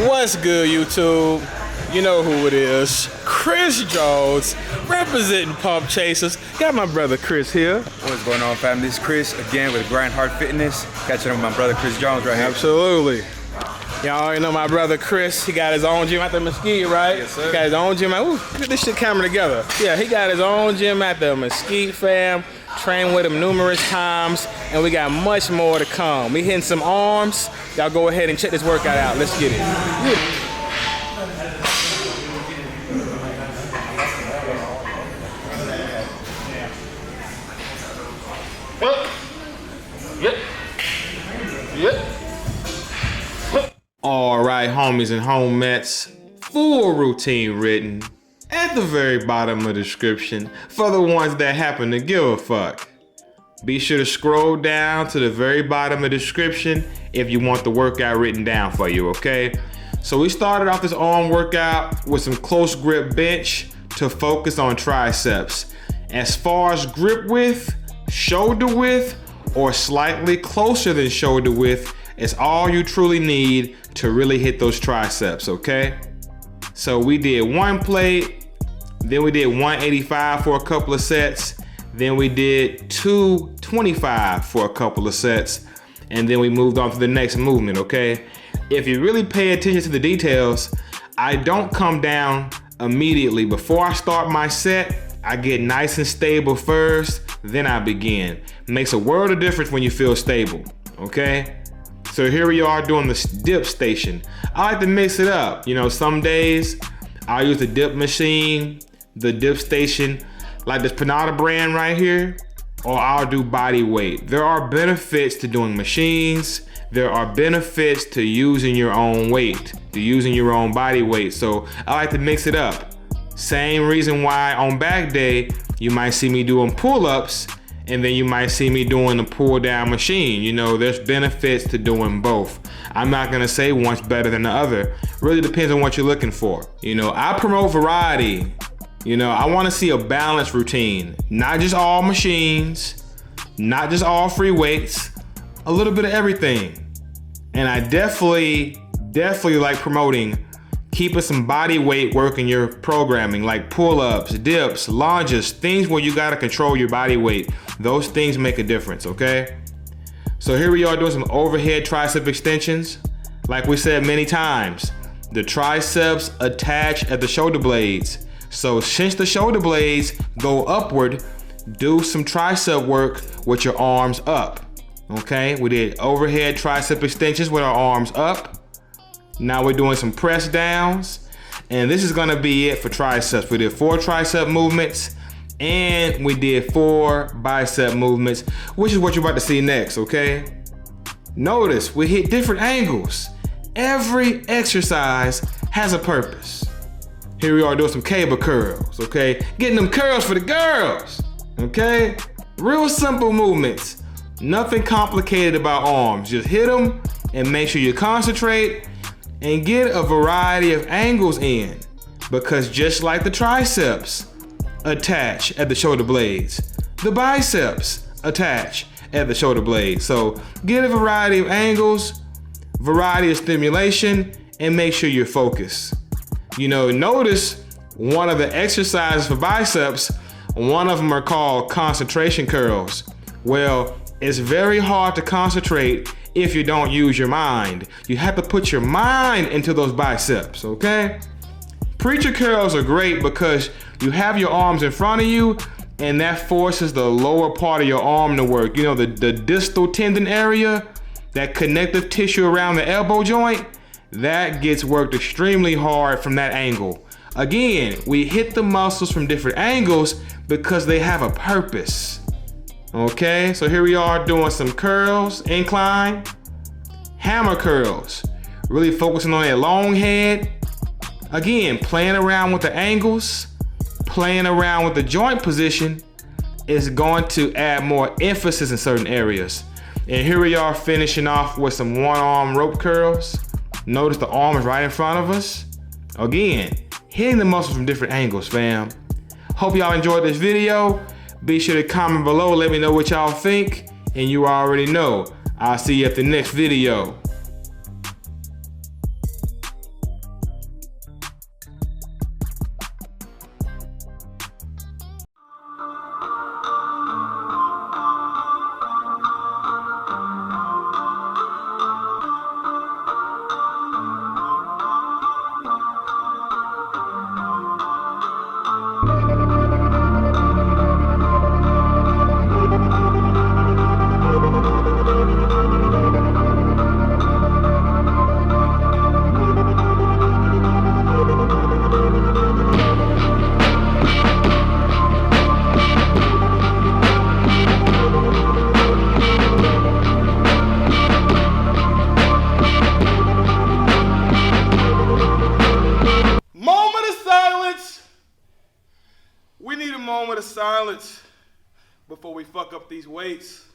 What's good, YouTube? You know who it is. Chris Jones, representing Pump Chasers. Got my brother Chris here. What's going on, family? This is Chris, again with Grind Hard Fitness. Catching up with my brother Chris Jones right here. Absolutely. Y'all already know my brother Chris. He got his own gym at the Mesquite, right? Yes, sir. He got his own gym. Ooh, get this shit camera together. Yeah, he got his own gym at the Mesquite, fam. Trained with him numerous times, and we got much more to come. We hitting some arms. Y'all go ahead and check this workout out. Let's get it. All right, homies and homettes, full routine written at the very bottom of the description for the ones that happen to give a fuck. Be sure to scroll down to the very bottom of the description if you want the workout written down for you, okay? So we started off this arm workout with some close grip bench to focus on triceps. As far as grip width, shoulder width, or slightly closer than shoulder width is all you truly need to really hit those triceps, okay? So we did one plate, then we did 185 for a couple of sets, then we did 225 for a couple of sets, and then we moved on to the next movement, okay? If you really pay attention to the details, I don't come down immediately. Before I start my set, I get nice and stable first, then I begin. Makes a world of difference when you feel stable, okay? So here we are doing the dip station. I like to mix it up. You know, some days I'll use the dip machine, the dip station, like this Panada brand right here, or I'll do body weight. There are benefits to doing machines. There are benefits to using your own weight, to using your own body weight. So I like to mix it up. Same reason why on back day, you might see me doing pull-ups, and then you might see me doing a pull down machine. You know, there's benefits to doing both. I'm not gonna say one's better than the other. Really depends on what you're looking for. You know, I promote variety. You know, I wanna see a balanced routine. Not just all machines, not just all free weights, a little bit of everything. And I definitely like promoting keeping some body weight work in your programming, like pull-ups, dips, lunges, things where you gotta control your body weight. Those things make a difference, okay? So here we are doing some overhead tricep extensions. Like we said many times, the triceps attach at the shoulder blades. So since the shoulder blades go upward, do some tricep work with your arms up, okay? We did overhead tricep extensions with our arms up. Now we're doing some press downs, and this is gonna be it for triceps. We did 4 tricep movements, and we did 4 bicep movements, which is what you're about to see next, okay? Notice we hit different angles. Every exercise has a purpose. Here we are doing some cable curls, okay? Getting them curls for the girls, okay? Real simple movements. Nothing complicated about arms. Just hit them and make sure you concentrate and get a variety of angles in, because just like the triceps attach at the shoulder blades, the biceps attach at the shoulder blades. So get a variety of angles, variety of stimulation, and make sure you're focused. You know, notice one of the exercises for biceps, one of them are called concentration curls. Well, it's very hard to concentrate if you don't use your mind. You have to put your mind into those biceps, okay? Preacher curls are great because you have your arms in front of you, and that forces the lower part of your arm to work. You know, the distal tendon area, that connective tissue around the elbow joint, that gets worked extremely hard from that angle. Again, we hit the muscles from different angles because they have a purpose. Okay, so here we are doing some curls, incline, hammer curls. Really focusing on that long head. Again, playing around with the angles, playing around with the joint position is going to add more emphasis in certain areas. And here we are finishing off with some one arm rope curls. Notice the arm is right in front of us. Again, hitting the muscles from different angles, fam. Hope y'all enjoyed this video. Be sure to comment below, let me know what y'all think, and you already know, I'll see you at the next video. moment of silence before we fuck up these weights.